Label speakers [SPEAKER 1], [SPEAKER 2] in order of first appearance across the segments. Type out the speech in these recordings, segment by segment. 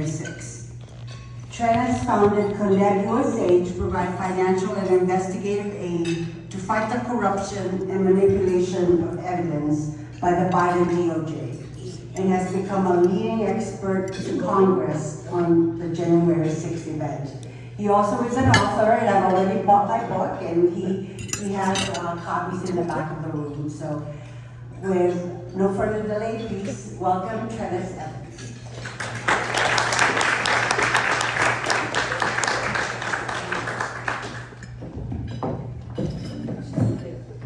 [SPEAKER 1] 6. Treniss founded Condemned USA to provide financial and investigative aid to fight the corruption and manipulation of evidence by the Biden DOJ, and has become a leading expert to Congress on the January 6th event. He also is an author, and I've already bought my book, and he has copies in the back of the room. So with no further delay, please welcome Treniss Evans.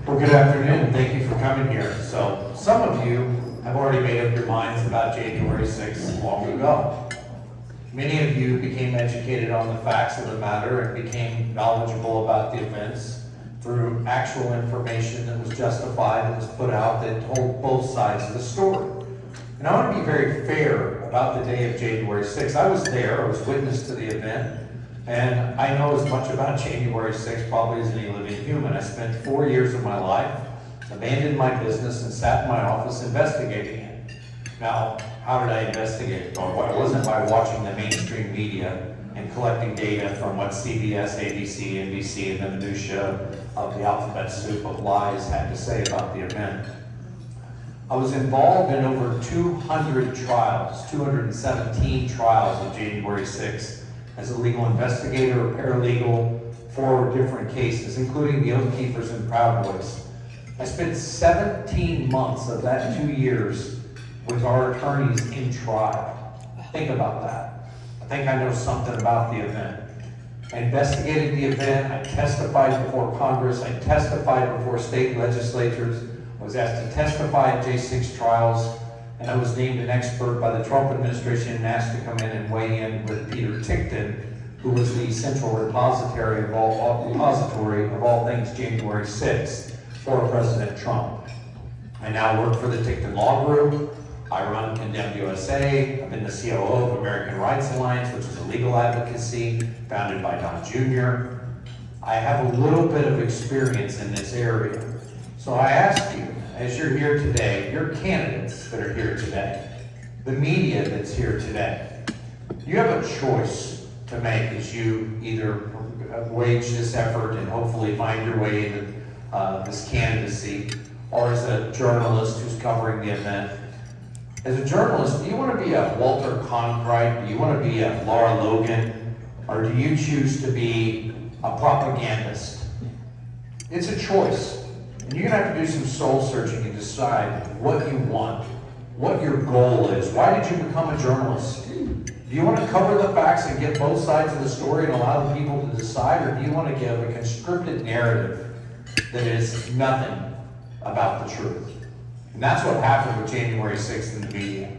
[SPEAKER 2] Well, good afternoon. Thank you for coming here. So some of you have already made up your minds about January 6th long ago. Many of you became educated on the facts of the matter and became knowledgeable about the events through actual information that was justified and was put out that told both sides of the story. And I want to be very fair about the day of January 6th. I was there, I was witness to the event, and I know as much about January 6th probably as any living human. I spent 4 years of my life, abandoned my business, and sat in my office investigating it. Now, how did I investigate it? Well, it wasn't by watching the mainstream media and collecting data from what CBS, ABC, NBC, and the minutia of the alphabet soup of lies had to say about the event. I was involved in over 200 trials, 217 trials of January 6th as a legal investigator or paralegal for different cases, including the Oath Keepers and Proud Boys. I spent 17 months of that 2 years with our attorneys in trial. Think about that. I think I know something about the event. I investigated the event, I testified before Congress, I testified before state legislatures, I was asked to testify at J6 trials, and I was named an expert by the Trump administration and asked to come in and weigh in with Peter Tickton, who was the central repository of all things January 6th for President Trump. I now work for the Tickton Law Group. I run Condemned USA. I've been the COO of American Rights Alliance, which is a legal advocacy founded by Don Jr. I have a little bit of experience in this area. So I ask you, as you're here today, your candidates that are here today, the media that's here today, you have a choice to make as you either wage this effort and hopefully find your way into this candidacy, or as a journalist who's covering the event. As a journalist, do you want to be a Walter Cronkite? Do you want to be a Laura Logan? Or do you choose to be a propagandist? It's a choice. And you're going to have to do some soul searching and decide what you want, what your goal is. Why did you become a journalist? Do you want to cover the facts and get both sides of the story and allow the people to decide? Or do you want to give a conscripted narrative that is nothing about the truth? And that's what happened with January 6th in the media.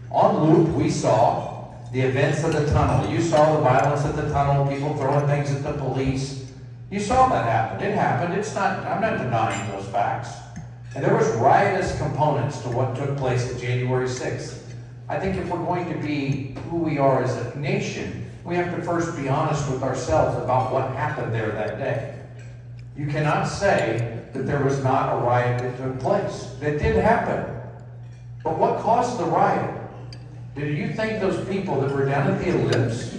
[SPEAKER 2] On loop, we saw the events of the tunnel. You saw the violence at the tunnel, people throwing things at the police. You saw that happen. It happened. I'm not denying those facts. And there was riotous components to what took place at January 6th. I think if we're going to be who we are as a nation, we have to first be honest with ourselves about what happened there that day. You cannot say that there was not a riot that took place. That did happen. But what caused the riot? Did you think those people that were down at the Ellipse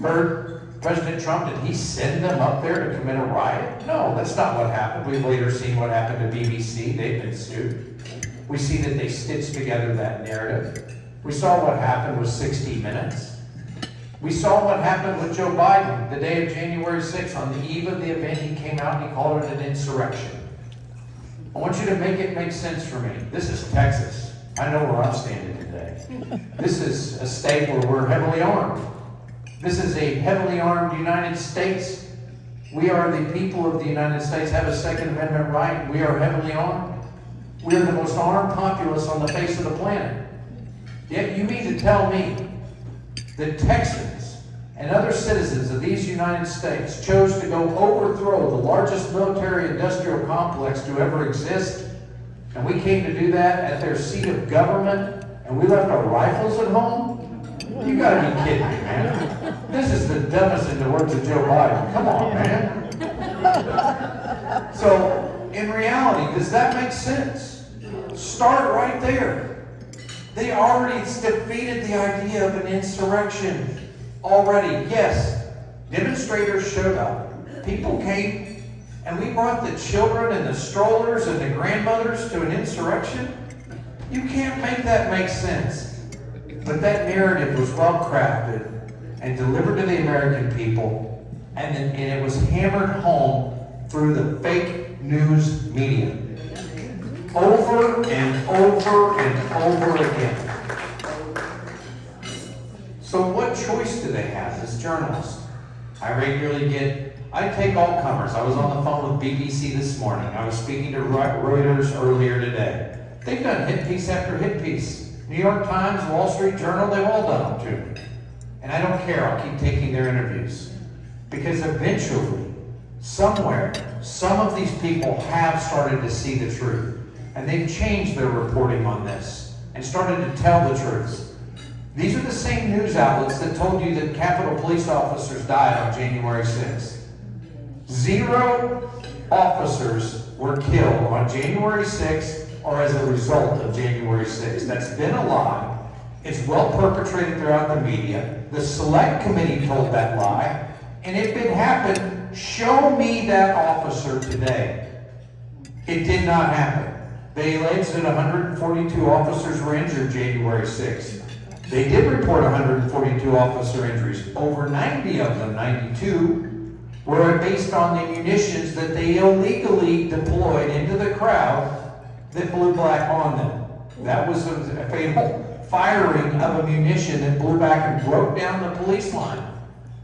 [SPEAKER 2] heard President Trump? Did he send them up there to commit a riot? No, that's not what happened. We've later seen what happened to BBC. They've been sued. We see that they stitched together that narrative. We saw what happened with 60 Minutes. We saw what happened with Joe Biden the day of January 6th. On the eve of the event, he came out and he called it an insurrection. I want you to make it make sense for me. This is Texas. I know where I'm standing today. This is a state where we're heavily armed. This is a heavily armed United States. We are the people of the United States, have a Second Amendment right. We are heavily armed. We are the most armed populace on the face of the planet. Yet you mean to tell me that Texans and other citizens of these United States chose to go overthrow the largest military-industrial complex to ever exist, and we came to do that at their seat of government, and we left our rifles at home? You gotta be kidding me, man. This is the dumbest, in the words of Joe Biden. Come on, man. So, in reality, does that make sense? Start right there. They already defeated the idea of an insurrection. Already, yes. Demonstrators showed up. People came, and we brought the children and the strollers and the grandmothers to an insurrection? You can't make that make sense. But that narrative was well crafted and delivered to the American people, and it was hammered home through the fake news media. Over and over and over again. So what choice do they have as journalists? I take all comers. I was on the phone with BBC this morning. I was speaking to Reuters earlier today. They've done hit piece after hit piece. New York Times, Wall Street Journal, they've all done them to me. And I don't care. I'll keep taking their interviews. Because eventually, somewhere, some of these people have started to see the truth. And they've changed their reporting on this and started to tell the truth. These are the same news outlets that told you that Capitol police officers died on January 6th. 0 officers were killed on January 6th or as a result of January 6th. That's been a lie. It's well perpetrated throughout the media. The select committee told that lie. And if it happened, show me that officer today. It did not happen. They alleged that 142 officers were injured January 6th. They did report 142 officer injuries. Over 90 of them, 92, were based on the munitions that they illegally deployed into the crowd that blew black on them. That was a fatal firing of a munition that blew back and broke down the police line.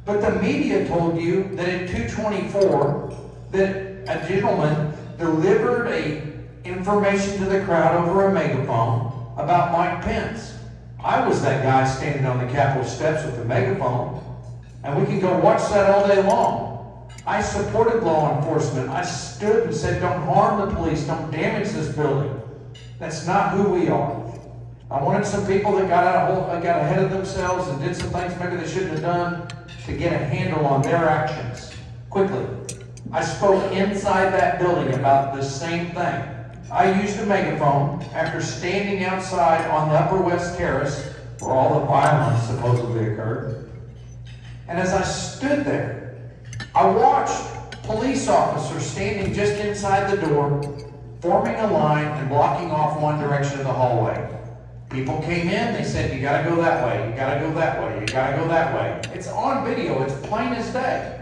[SPEAKER 2] But the media told you that at 2:24, that a gentleman delivered information to the crowd over a megaphone about Mike Pence. I was that guy standing on the Capitol steps with the megaphone, and we can go watch that all day long. I supported law enforcement. I stood and said, don't harm the police, don't damage this building. That's not who we are. I wanted some people that got ahead of themselves and did some things maybe they shouldn't have done to get a handle on their actions quickly. I spoke inside that building about the same thing. I used a megaphone after standing outside on the Upper West Terrace where all the violence supposedly occurred. And as I stood there, I watched police officers standing just inside the door, forming a line and blocking off one direction of the hallway. People came in, they said, you gotta go that way, you gotta go that way, you gotta go that way. It's on video, it's plain as day.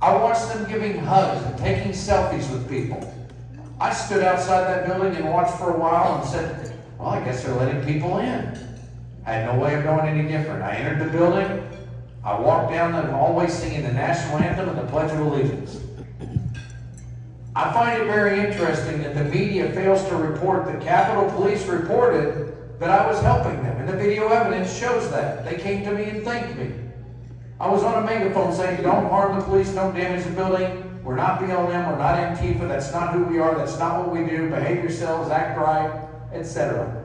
[SPEAKER 2] I watched them giving hugs and taking selfies with people. I stood outside that building and watched for a while and said, well, I guess they're letting people in. I had no way of knowing any different. I entered the building, I walked down the hallway singing the national anthem and the Pledge of Allegiance. I find it very interesting that the media fails to report that Capitol Police reported that I was helping them, and the video evidence shows that. They came to me and thanked me. I was on a megaphone saying, don't harm the police, don't damage the building. We're not BLM, we're not Antifa, that's not who we are, that's not what we do, behave yourselves, act right, etc.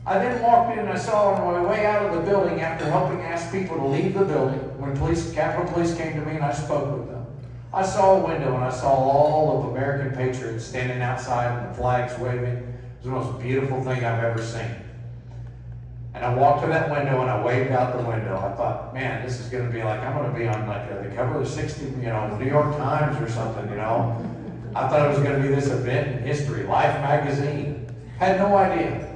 [SPEAKER 2] I then walked in and I saw on my way out of the building after helping ask people to leave the building, when Capitol Police came to me and I spoke with them. I saw a window and I saw all of American patriots standing outside and the flags waving. It was the most beautiful thing I've ever seen. And I walked to that window and I waved out the window. I thought, man, this is going to be like, I'm going to be on like the cover of the 60, New York Times or something, I thought it was going to be this event in history, Life magazine. Had no idea.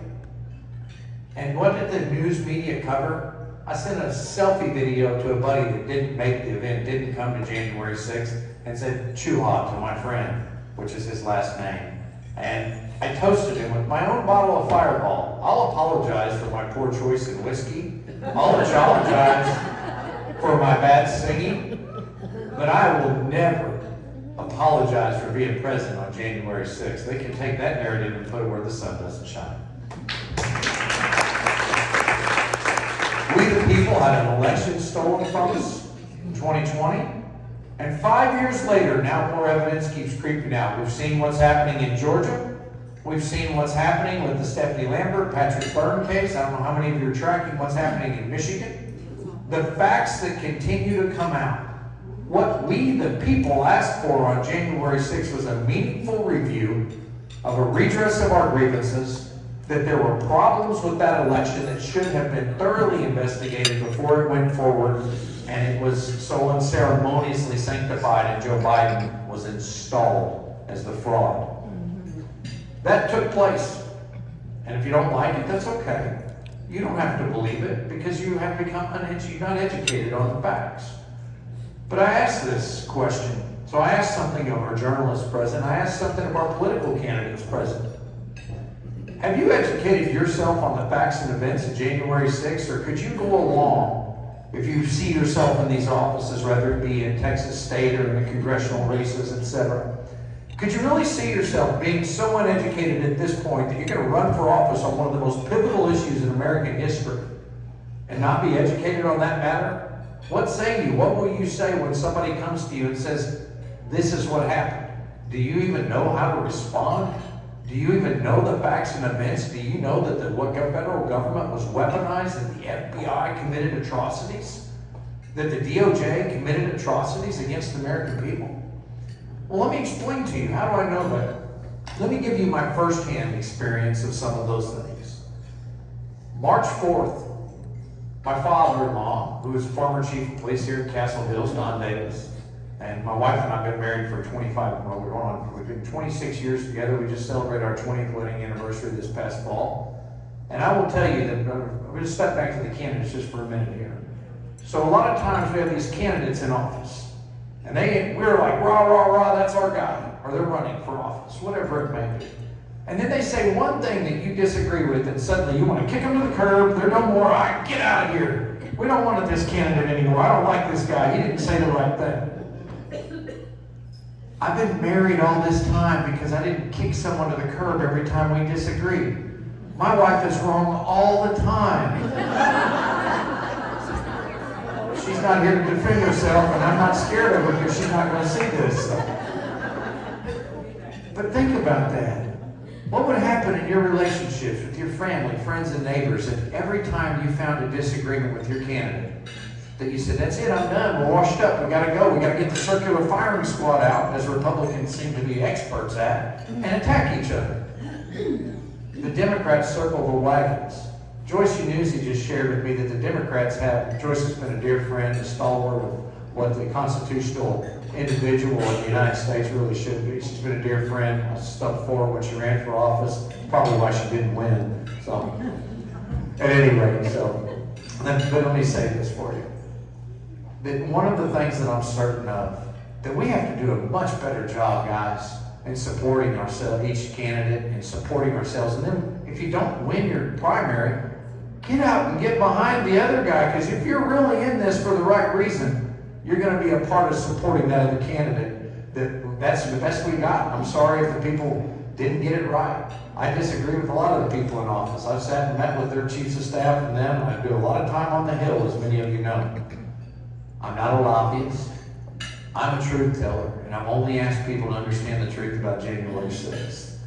[SPEAKER 2] And what did the news media cover? I sent a selfie video to a buddy that didn't make the event, didn't come to January 6th, and said, Chuha to my friend, which is his last name. And I toasted him with my own bottle of Fireball. I'll apologize for my poor choice in whiskey. I'll apologize for my bad singing. But I will never apologize for being present on January 6th. They can take that narrative and put it where the sun doesn't shine. We the people had an election stolen from us in 2020. And 5 years later, now more evidence keeps creeping out. We've seen what's happening in Georgia. We've seen what's happening with the Stephanie Lambert, Patrick Byrne case. I don't know how many of you are tracking what's happening in Michigan. The facts that continue to come out. What we, the people, asked for on January 6th was a meaningful review of a redress of our grievances that there were problems with that election that should have been thoroughly investigated before it went forward, and it was so unceremoniously sanctified, and Joe Biden was installed as the fraud. That took place. And if you don't like it, that's okay. You don't have to believe it because you have become not educated on the facts. But I asked this question. So I asked something of our journalists present. I asked something of our political candidates present. Have you educated yourself on the facts and events of January 6th, or could you go along if you see yourself in these offices, whether it be in Texas State or in the congressional races, etc.? Could you really see yourself being so uneducated at this point that you're going to run for office on one of the most pivotal issues in American history and not be educated on that matter? What say you? What will you say when somebody comes to you and says, this is what happened? Do you even know how to respond? Do you even know the facts and events? Do you know that the federal government was weaponized, that the FBI committed atrocities? That the DOJ committed atrocities against the American people? Well, let me explain to you. How do I know that? Let me give you my firsthand experience of some of those things. March 4th, my father-in-law, who was former chief of police here at Castle Hills, Don Davis, and my wife and I have been married for we've been 26 years together. We just celebrated our 20th wedding anniversary this past fall. And I will tell you that, I'm going to step back to the candidates just for a minute here. So a lot of times we have these candidates in office. And we're like, rah, rah, rah, that's our guy. Or they're running for office, whatever it may be. And then they say one thing that you disagree with, and suddenly you want to kick them to the curb. They're no more, get out of here. We don't want this candidate anymore. I don't like this guy. He didn't say the right thing. I've been married all this time because I didn't kick someone to the curb every time we disagreed. My wife is wrong all the time. She's not here to defend herself, and I'm not scared of her because she's not going to see this stuff. But think about that. What would happen in your relationships with your family, friends, and neighbors if every time you found a disagreement with your candidate, that you said, that's it, I'm done, we're washed up, we got to go, we got to get the circular firing squad out, as Republicans seem to be experts at, and attack each other? The Democrats circle the wagons. Joyce Unusi just shared with me that the Democrats Joyce has been a dear friend, a stalwart of what the constitutional individual in the United States really should be. She's been a dear friend. I stuck for her when she ran for office, probably why she didn't win. So, at any rate, but let me say this for you. That one of the things that I'm certain of, that we have to do a much better job, guys, in supporting ourselves, each candidate, and supporting ourselves. And then if you don't win your primary, get out and get behind the other guy, because if you're really in this for the right reason, you're going to be a part of supporting that other candidate. That's the best we got. I'm sorry if the people didn't get it right. I disagree with a lot of the people in office. I've sat and met with their chiefs of staff and them. I do a lot of time on the Hill, as many of you know. I'm not a lobbyist. I'm a truth teller, and I've only asked people to understand the truth about January 6th.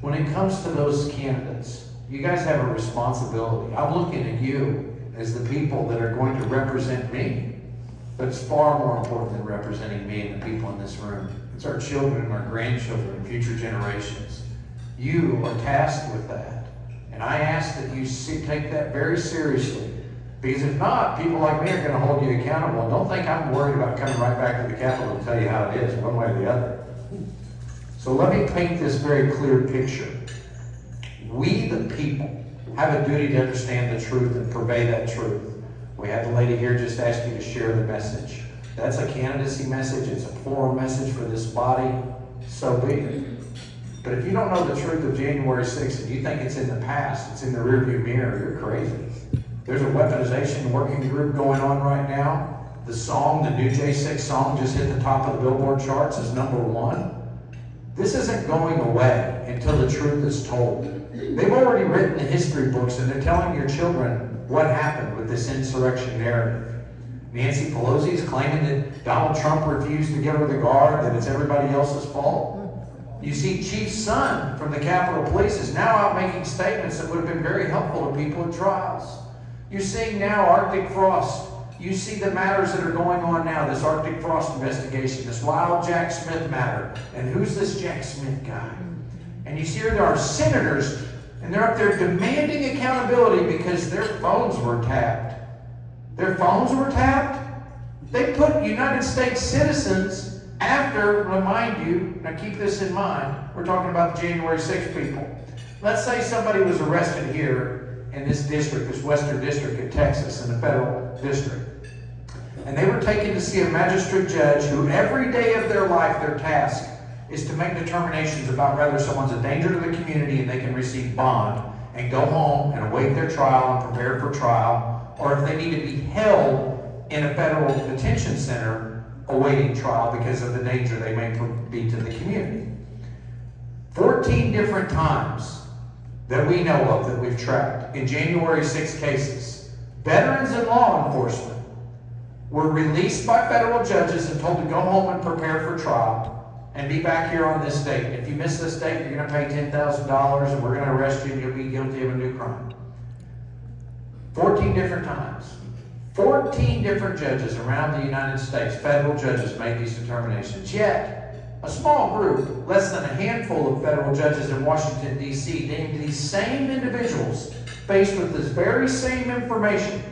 [SPEAKER 2] When it comes to those candidates, you guys have a responsibility. I'm looking at you as the people that are going to represent me. But it's far more important than representing me and the people in this room. It's our children and our grandchildren and future generations. You are tasked with that. And I ask that you take that very seriously. Because if not, people like me are going to hold you accountable. And don't think I'm worried about coming right back to the Capitol to tell you how it is, one way or the other. So let me paint this very clear picture. We, the people, have a duty to understand the truth and purvey that truth. We had the lady here just ask you to share the message. That's a candidacy message. It's a forum message for this body. So be it. But if you don't know the truth of January 6th and you think it's in the past, it's in the rearview mirror, you're crazy. There's a weaponization working group going on right now. The song, the new J6 song, just hit the top of the Billboard charts as #1. This isn't going away until the truth is told. They've already written the history books and they're telling your children what happened with this insurrection narrative. Nancy Pelosi is claiming that Donald Trump refused to give her the guard, that it's everybody else's fault. You see, Chief Son from the Capitol Police is now out making statements that would have been very helpful to people in trials. You're seeing now Arctic Frost. You see the matters that are going on now, this Arctic Frost investigation, this wild Jack Smith matter. And who's this Jack Smith guy? And you see there are senators And they're up there demanding accountability because their phones were tapped. Their phones were tapped? They put United States citizens after, remind you, now keep this in mind, we're talking about the January 6th people. Let's say somebody was arrested here in this district, this Western District of Texas, in the federal district. And they were taken to see a magistrate judge who every day of their life, their task is to make determinations about whether someone's a danger to the community and they can receive bond and go home and await their trial and prepare for trial, or if they need to be held in a federal detention center awaiting trial because of the danger they may be to the community. 14 different times that we know of that we've tracked in January 6 cases, veterans and law enforcement were released by federal judges and told to go home and prepare for trial and be back here on this date. If you miss this date, you're going to pay $10,000 and we're going to arrest you and you'll be guilty of a new crime. 14 different times. 14 different judges around the United States, federal judges, made these determinations. Yet, a small group, less than a handful of federal judges in Washington, D.C., deemed these same individuals, faced with this very same information,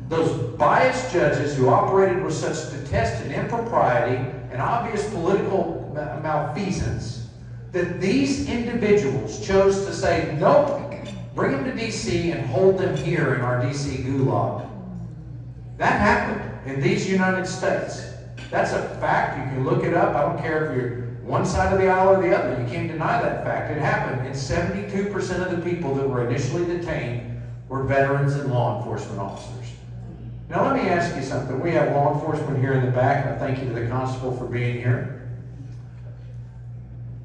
[SPEAKER 2] those biased judges who operated with such detested impropriety and obvious political malfeasance, that these individuals chose to say, nope, bring them to D.C. and hold them here in our D.C. gulag. That happened in these United States. That's a fact. You can look it up. I don't care if you're one side of the aisle or the other. You can't deny that fact. It happened. And 72% of the people that were initially detained were veterans and law enforcement officers. Now let me ask you something. We have law enforcement here in the back, and I thank you to the constable for being here.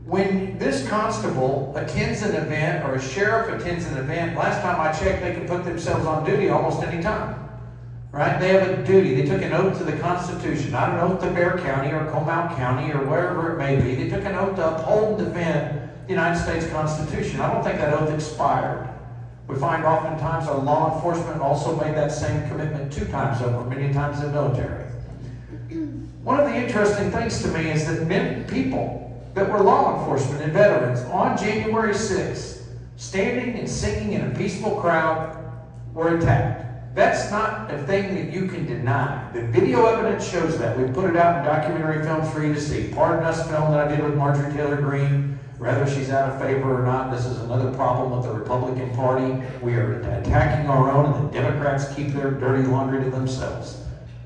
[SPEAKER 2] When this constable attends an event or a sheriff attends an event, last time I checked, they can put themselves on duty almost any time. Right? They have a duty. They took an oath to the Constitution, not an oath to Bexar County or Comal County or wherever it may be. They took an oath to uphold and defend the United States Constitution. I don't think that oath expired. We find oftentimes our law enforcement also made that same commitment 2 times over, many times in the military. One of the interesting things to me is that many people that were law enforcement and veterans on January 6th, standing and singing in a peaceful crowd, were attacked. That's not a thing that you can deny. The video evidence shows that. We put it out in documentary films for you to see. Pardon Us film that I did with Marjorie Taylor Greene. Whether she's out of favor or not, this is another problem with the Republican Party. We are attacking our own, and the Democrats keep their dirty laundry to themselves.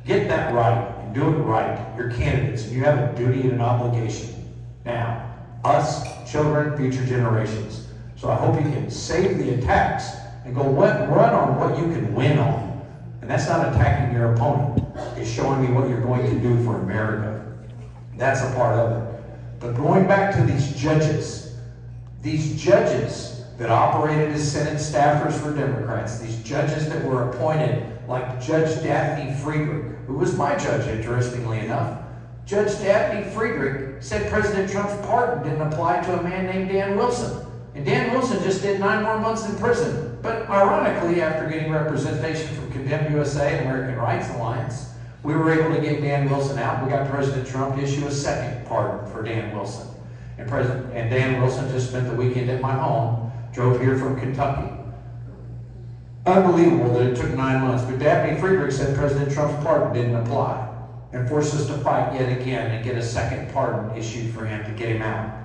[SPEAKER 2] Get that right and do it right. You're candidates, and you have a duty and an obligation. Now, us, children, future generations. So I hope you can save the attacks and go run on what you can win on. And that's not attacking your opponent. It's showing me what you're going to do for America. That's a part of it. But going back to these judges that operated as Senate staffers for Democrats, these judges that were appointed, like Judge Daphne Friedrich, who was my judge, interestingly enough. Judge Daphne Friedrich said President Trump's pardon didn't apply to a man named Dan Wilson. And Dan Wilson just did 9 more months in prison. But ironically, after getting representation from Condemn USA and American Rights Alliance, we were able to get Dan Wilson out. We got President Trump to issue a second pardon for Dan Wilson. And Dan Wilson just spent the weekend at my home, drove here from Kentucky. Unbelievable that it took 9 months. But Daphne Friedrich said President Trump's pardon didn't apply and forced us to fight yet again and get a second pardon issued for him to get him out.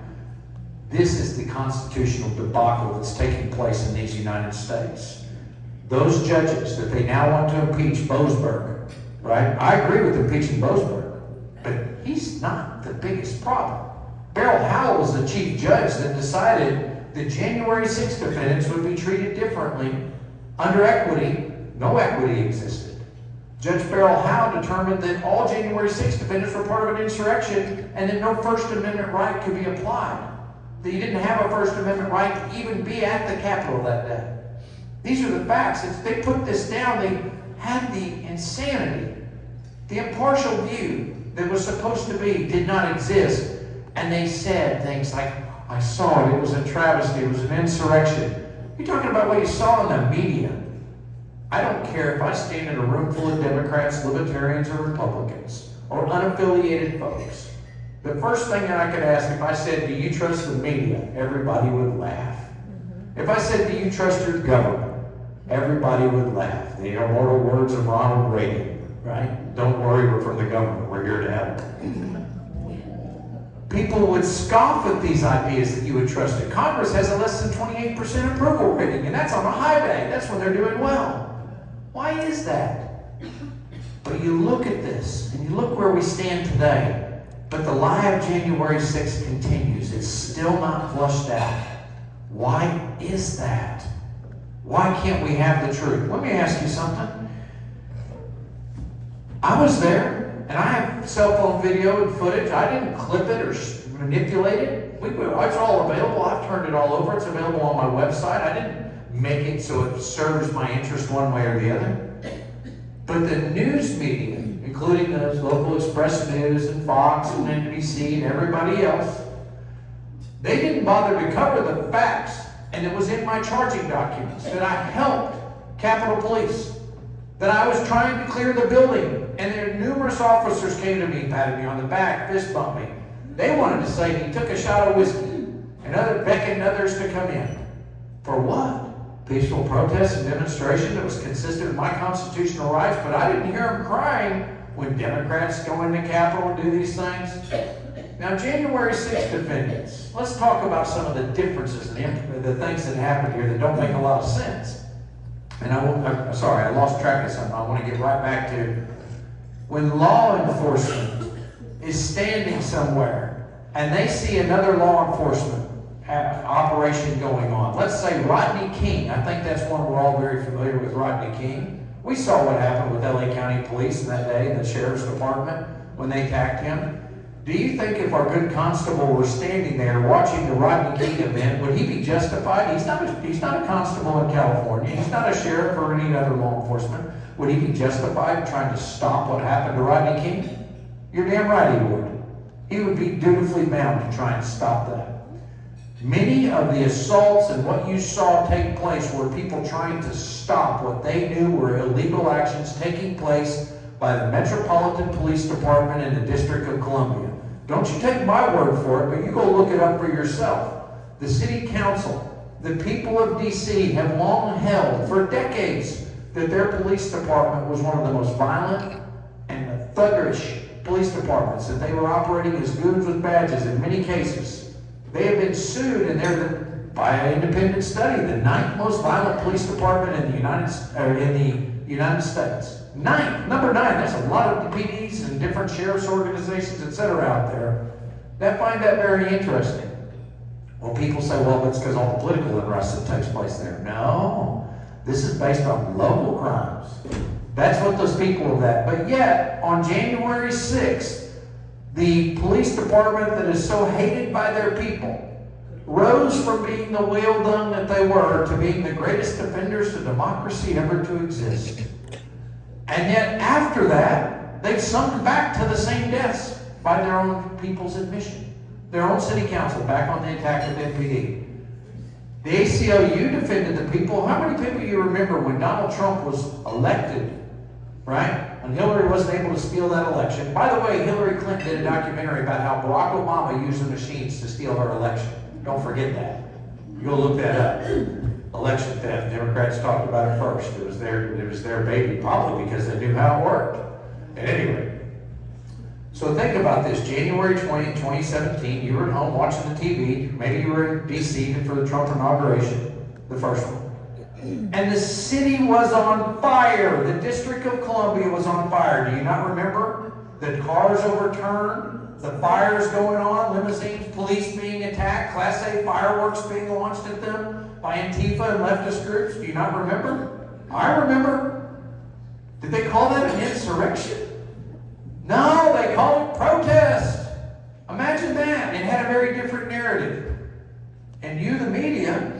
[SPEAKER 2] This is the constitutional debacle that's taking place in these United States. Those judges that they now want to impeach, Boasberg, right? I agree with impeaching Boasberg, but he's not the biggest problem. Beryl Howell was the chief judge that decided the January 6th defendants would be treated differently. Under equity, no equity existed. Judge Beryl Howell determined that all January 6th defendants were part of an insurrection and that no First Amendment right could be applied. That you didn't have a First Amendment right to even be at the Capitol that day. These are the facts. They put this down. They had the insanity. The impartial view that was supposed to be did not exist. And they said things like, I saw it. It was a travesty. It was an insurrection. You're talking about what you saw in the media. I don't care if I stand in a room full of Democrats, Libertarians, or Republicans, or unaffiliated folks. The first thing that I could ask, if I said, do you trust the media? Everybody would laugh. If I said, do you trust your government? Everybody would laugh. The immortal words of Ronald Reagan, right? Don't worry, we're from the government. We're here to help. People would scoff at these ideas that you would trust it. Congress has a less than 28% approval rating, and that's on a high day. That's when they're doing well. Why is that? But you look at this, and you look where we stand today, but the lie of January 6th continues. It's still not flushed out. Why is that? Why can't we have the truth? Let me ask you something. I was there. And I have cell phone video and footage. I didn't clip it or manipulate it. It's all available. I've turned it all over. It's available on my website. I didn't make it so it serves my interest one way or the other. But the news media, including those local Express News and Fox and NBC and everybody else, they didn't bother to cover the facts. And it was in my charging documents that I helped Capitol Police, that I was trying to clear the building. And there numerous officers came to me, patted me on the back, fist bumped me. They wanted to say he took a shot of whiskey and beckoned others to come in. For what? Peaceful protest and demonstration that was consistent with my constitutional rights, but I didn't hear them crying when Democrats go into Capitol and do these things. Now, January 6th defendants, let's talk about some of the differences and the things that happened here that don't make a lot of sense. And I'm sorry, I lost track of something. I want to get right back to when law enforcement is standing somewhere and they see another law enforcement operation going on. Let's say Rodney King. I think that's one we're all very familiar with, Rodney King. We saw what happened with LA County Police in that day, in the Sheriff's Department, when they attacked him. Do you think if our good constable were standing there watching the Rodney King event, would he be justified? He's not a constable in California. He's not a sheriff or any other law enforcement. Would he be justified trying to stop what happened to Rodney King? You're damn right he would. He would be dutifully bound to try and stop that. Many of the assaults and what you saw take place were people trying to stop what they knew were illegal actions taking place by the Metropolitan Police Department in the District of Columbia. Don't you take my word for it, but you go look it up for yourself. The City Council, the people of D.C. have long held for decades that their police department was one of the most violent and thuggerish police departments, that they were operating as goons with badges in many cases. They have been sued, and they're by an independent study, the 9th most violent police department in the United States. Number 9, that's a lot of PDs and different sheriff's organizations, etc. out there that find that very interesting. Well, people say, well, that's because all the political unrest that takes place there. No, this is based on local crimes. That's what those people are that. But yet, on January 6th, the police department that is so hated by their people rose from being the whale dung that they were to being the greatest defenders of democracy ever to exist. And yet, after that, they've sunk back to the same deaths by their own people's admission. Their own city council back on the attack of NPD. The ACLU defended the people. How many people you remember when Donald Trump was elected, right? And Hillary wasn't able to steal that election. By the way, Hillary Clinton did a documentary about how Barack Obama used the machines to steal her election. Don't forget that. You go look that up. Election theft. Democrats talked about it first. It was their baby, probably because they knew how it worked. At any rate. So think about this. January 20, 2017, you were at home watching the TV. Maybe you were in D.C. for the Trump inauguration, the first one. And the city was on fire. The District of Columbia was on fire. Do you not remember? The cars overturned, the fires going on, limousines, police being attacked, Class A fireworks being launched at them by Antifa and leftist groups. Do you not remember? I remember. Did they call that an insurrection? No, they called it protest. Imagine that. It had a very different narrative. And you, the media,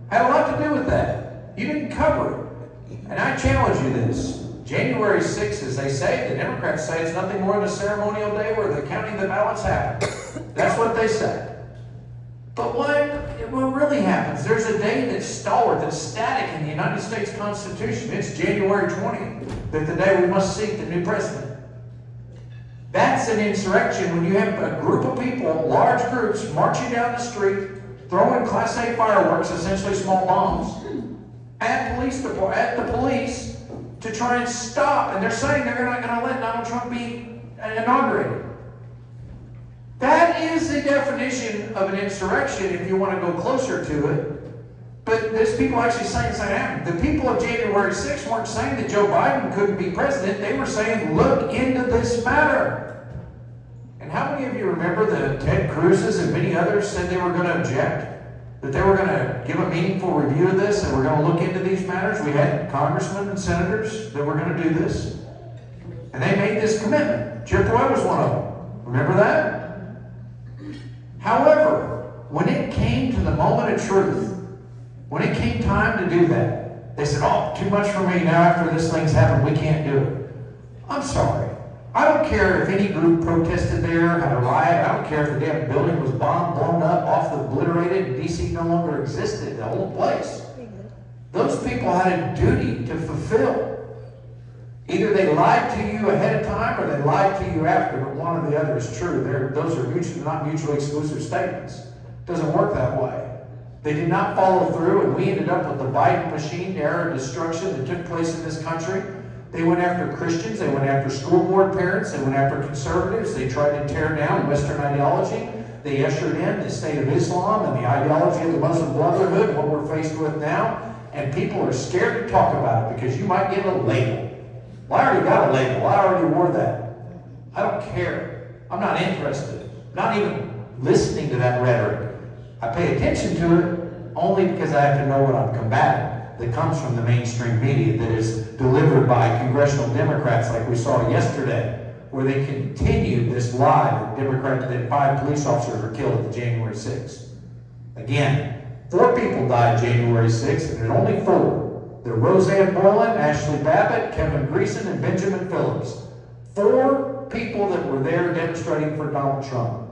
[SPEAKER 2] had a lot to do with that. You didn't cover it. And I challenge you this. January 6th, as they say, the Democrats say it's nothing more than a ceremonial day where the counting of the ballots happen. That's what they say. But what really happens? There's a day that's stalwart, that's static in the United States Constitution. It's January 20th, that the day we must seek the new president. That's an insurrection when you have a group of people, large groups, marching down the street throwing Class A fireworks, essentially small bombs, at the police to try and stop. And they're saying they're not going to let Donald Trump be inaugurated. That is the definition of an insurrection if you want to go closer to it. But there's people actually saying something happened. The people of January 6th weren't saying that Joe Biden couldn't be president. They were saying, look into this matter. And how many of you remember that Ted Cruz's and many others said they were going to object? That they were going to give a meaningful review of this, and we're going to look into these matters? We had congressmen and senators that were going to do this. And they made this commitment. Chippewa was one of them. Remember that? However, when it came to the moment of truth, when it came time to do that, they said, oh, too much for me now after this thing's happened, we can't do it. I'm sorry. I don't care if any group protested there, had a riot. I don't care if the damn building was bombed, blown up, obliterated, and D.C. no longer existed, the whole place. Those people had a duty to fulfill. Either they lied to you ahead of time or they lied to you after, but one or the other is true. Those are not mutually exclusive statements. It doesn't work that way. They did not follow through, and we ended up with the Biden machine era of destruction that took place in this country. They went after Christians, they went after school board parents, they went after conservatives, they tried to tear down Western ideology. They ushered in the state of Islam and the ideology of the Muslim Brotherhood, what we're faced with now, and people are scared to talk about it because you might get a label. Well, I already got a label, I already wore that. I don't care. I'm not interested, not even listening to that rhetoric. I pay attention to it only because I have to know what I'm combating that comes from the mainstream media that is delivered by congressional Democrats like we saw yesterday, where they continued this lie that 5 police officers were killed at the January 6th. Again, 4 people died January 6th, and there's only 4. They're Roseanne Boylan, Ashley Babbitt, Kevin Greason, and Benjamin Phillips. 4 people that were there demonstrating for Donald Trump.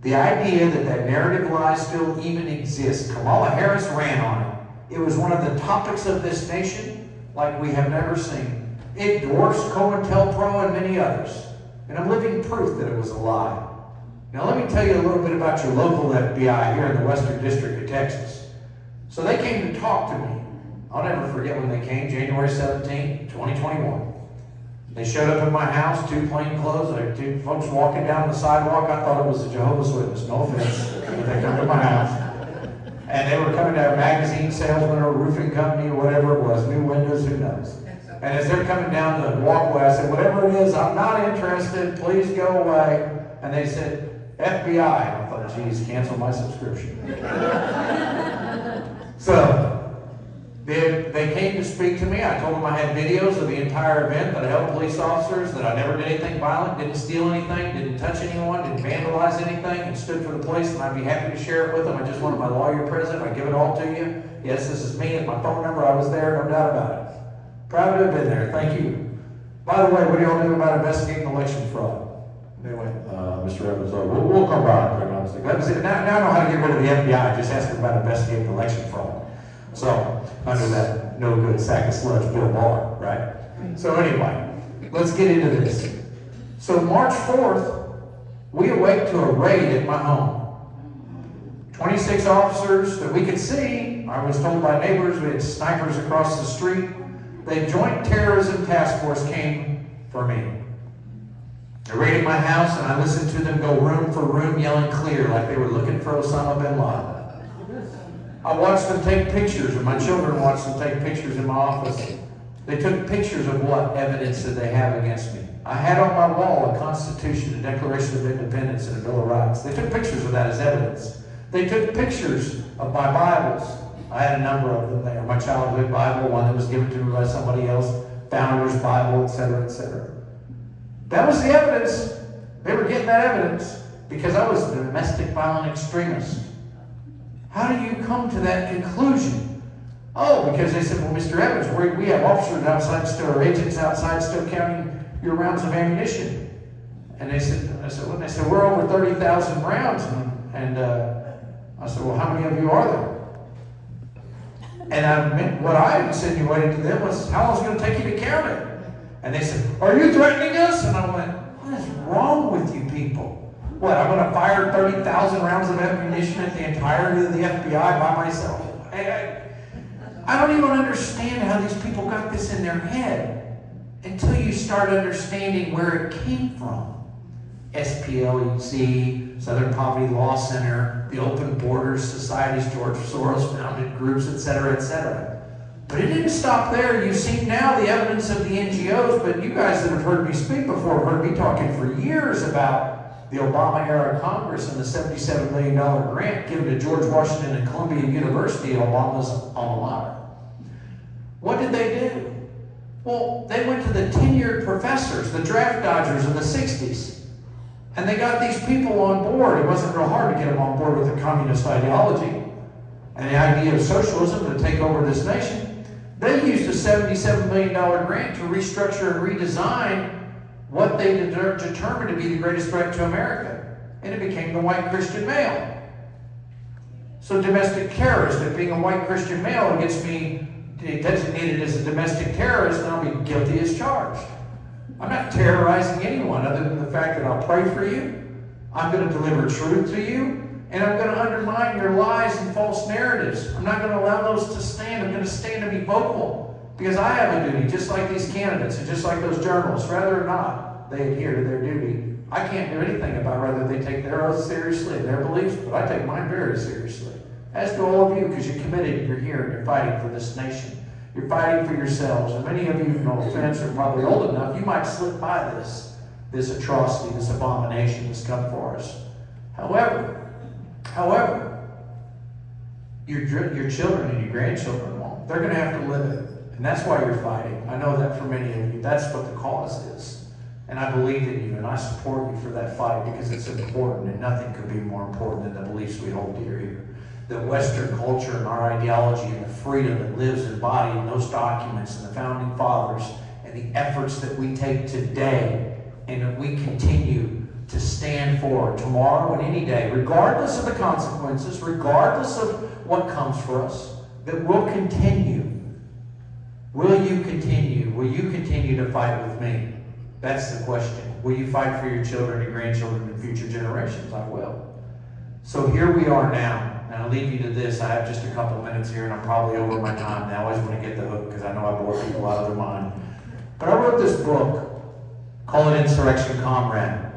[SPEAKER 2] The idea that that narrative lie still even exists, Kamala Harris ran on it. It was one of the topics of this nation like we have never seen. It dwarfs COINTELPRO and many others. And I'm living proof that it was a lie. Now let me tell you a little bit about your local FBI here in the Western District of Texas. So they came to talk to me. I'll never forget when they came, January 17, 2021. They showed up at my house, 2 plain clothes, 2 folks walking down the sidewalk. I thought it was a Jehovah's Witness, no offense. But they come to my house. And they were coming to a magazine salesman or a roofing company or whatever it was, new windows, who knows. And as they're coming down the walkway, I said, whatever it is, I'm not interested, please go away. And they said, FBI. And I thought, geez, cancel my subscription. So, they came to speak to me. I told them I had videos of the entire event, that I helped police officers, that I never did anything violent, didn't steal anything, didn't touch anyone, didn't vandalize anything, and stood for the police, and I'd be happy to share it with them. I just wanted my lawyer present. I give it all to you. Yes, this is me and my phone number. I was there, no doubt about it. Proud to have been there. Thank you. By the way, what do y'all do about investigating election fraud? Anyway, Mr. Evans, we'll come back. Now I know how to get rid of the FBI. Just ask them about investigating election fraud. So, under that no good sack of sludge Bill Barr, right? So anyway, let's get into this. So March 4th, we awake to a raid at my home. 26 officers that we could see. I was told by neighbors, we had snipers across the street. The Joint Terrorism Task Force came for me. They raided my house, and I listened to them go room for room yelling clear like they were looking for Osama bin Laden. I watched them take pictures, and my children watched them take pictures in my office. They took pictures of what evidence did they have against me. I had on my wall a Constitution, a Declaration of Independence, and a Bill of Rights. They took pictures of that as evidence. They took pictures of my Bibles. I had a number of them there. My childhood Bible, one that was given to me by somebody else, Founder's Bible, etc., etc. That was the evidence. They were getting that evidence because I was a domestic violent extremist. How do you come to that conclusion? Oh, because they said, well, Mr. Evans, we have officers outside still, or agents outside still counting your rounds of ammunition. And they said, they said, we're over 30,000 rounds. And I said, well, how many of you are there? And what I insinuated to them was, how long is it going to take you to count it? And they said, are you threatening us? And I went, what is wrong with you people? What, I'm gonna fire 30,000 rounds of ammunition at the entirety of the FBI by myself? I don't even understand how these people got this in their head until you start understanding where it came from. SPLC, Southern Poverty Law Center, the Open Borders Societies, George Soros founded groups, etc., etc. But it didn't stop there. You've seen now the evidence of the NGOs, but you guys that have heard me speak before have heard me talking for years about the Obama-era Congress and the $77 million grant given to George Washington and Columbia University, Obama's alma mater. What did they do? Well, they went to the tenured professors, the draft dodgers in the 60s, and they got these people on board. It wasn't real hard to get them on board with the communist ideology and the idea of socialism to take over this nation. They used a $77 million grant to restructure and redesign what they determined to be the greatest threat to America. And it became the white Christian male. So domestic terrorist, if being a white Christian male gets me designated as a domestic terrorist, then I'll be guilty as charged. I'm not terrorizing anyone other than the fact that I'll pray for you, I'm going to deliver truth to you, and I'm going to undermine your lies and false narratives. I'm not going to allow those to stand. I'm going to stand and be vocal. Because I have a duty, just like these candidates and just like those journalists, whether or not they adhere to their duty. I can't do anything about whether they take their oath seriously and their beliefs, but I take mine very seriously. As do all of you, because you're committed, you're here, and you're fighting for this nation. You're fighting for yourselves. And many of you, no offense, are probably old enough, you might slip by this atrocity, this abomination that's come for us. However, your children and your grandchildren won't. They're going to have to live it. And that's why you're fighting. I know that for many of you, that's what the cause is. And I believe in you, and I support you for that fight because it's important, and nothing could be more important than the beliefs we hold dear here. The Western culture and our ideology and the freedom that lives embodied in those documents and the founding fathers and the efforts that we take today and that we continue to stand for tomorrow and any day, regardless of the consequences, regardless of what comes for us, that we'll continue. Will you continue? Will you continue to fight with me? That's the question. Will you fight for your children and grandchildren and future generations? I will. So here we are now. And I'll leave you to this. I have just a couple minutes here, and I'm probably over my time now. I always want to get the hook because I know I bore people out of their mind. But I wrote this book, call it Insurrection Comrade,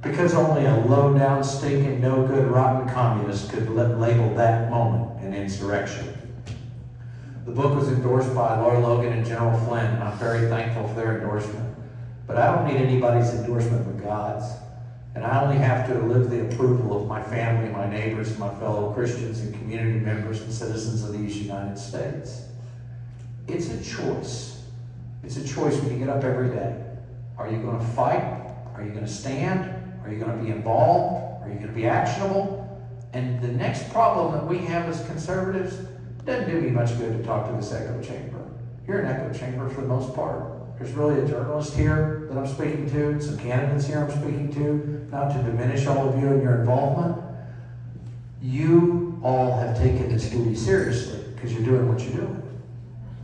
[SPEAKER 2] because only a low-down, stinking, no-good, rotten communist could label that moment an insurrection. The book was endorsed by Laura Logan and General Flynn, and I'm very thankful for their endorsement. But I don't need anybody's endorsement but God's. And I only have to live the approval of my family, my neighbors, and my fellow Christians and community members and citizens of these United States. It's a choice. It's a choice when you get up every day. Are you going to fight? Are you going to stand? Are you going to be involved? Are you going to be actionable? And the next problem that we have as conservatives, it doesn't do me much good to talk to this echo chamber. You're an echo chamber for the most part. There's really a journalist here that I'm speaking to, some candidates here I'm speaking to, not to diminish all of you and your involvement. You all have taken this duty seriously because you're doing what you're doing.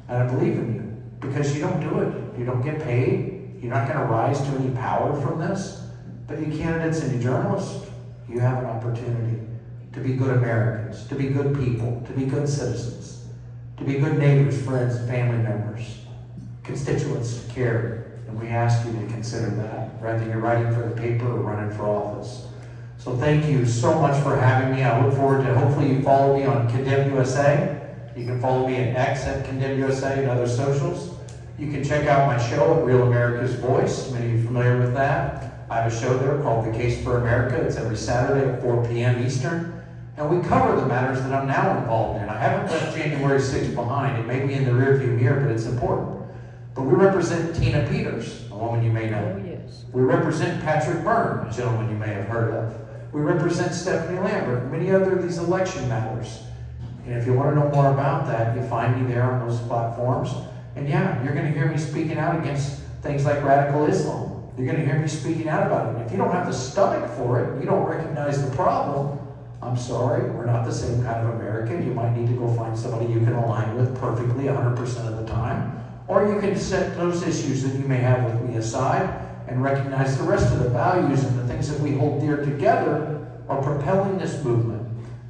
[SPEAKER 2] And I believe in you because you don't do it. You don't get paid. You're not going to rise to any power from this. But you candidates and you journalists, you have an opportunity to be good Americans, to be good people, to be good citizens, to be good neighbors, friends, family members, constituents to carry, and we ask you to consider that, whether you're writing for the paper or running for office. So thank you so much for having me. I look forward to, hopefully you follow me on Condemn USA. You can follow me at X at Condemn USA and other socials. You can check out my show at Real America's Voice. Many of you are familiar with that. I have a show there called The Case for America. It's every Saturday at 4 p.m. Eastern. And we cover the matters that I'm now involved in. I haven't left January 6th behind. It may be in the rearview mirror, but it's important. But we represent Tina Peters, a woman you may know.
[SPEAKER 3] Oh, yes.
[SPEAKER 2] We represent Patrick Byrne, a gentleman you may have heard of. We represent Stephanie Lambert, and many other of these election matters. And if you want to know more about that, you find me there on those platforms. And yeah, you're going to hear me speaking out against things like radical Islam. You're going to hear me speaking out about it. And if you don't have the stomach for it, you don't recognize the problem, I'm sorry, we're not the same kind of American. You might need to go find somebody you can align with perfectly 100% of the time. Or you can set those issues that you may have with me aside
[SPEAKER 3] and recognize the rest of the values and the things that we hold dear together are propelling this movement.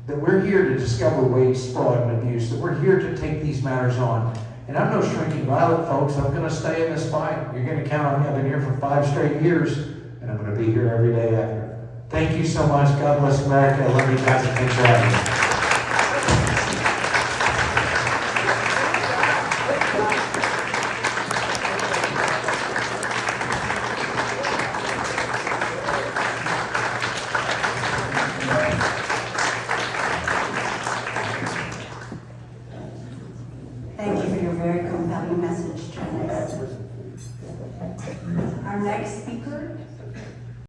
[SPEAKER 3] That we're here to discover waste, fraud, and abuse, that we're here to take these matters on. And I'm no shrinking violet, folks. I'm going to stay in this fight. You're going to count on me. I've been here for 5 straight years, and I'm going to be here every day after. Thank you so much. God bless America. I love you guys, and thanks for having me.
[SPEAKER 1] Thank you for your very compelling message, Treniss. Our next speaker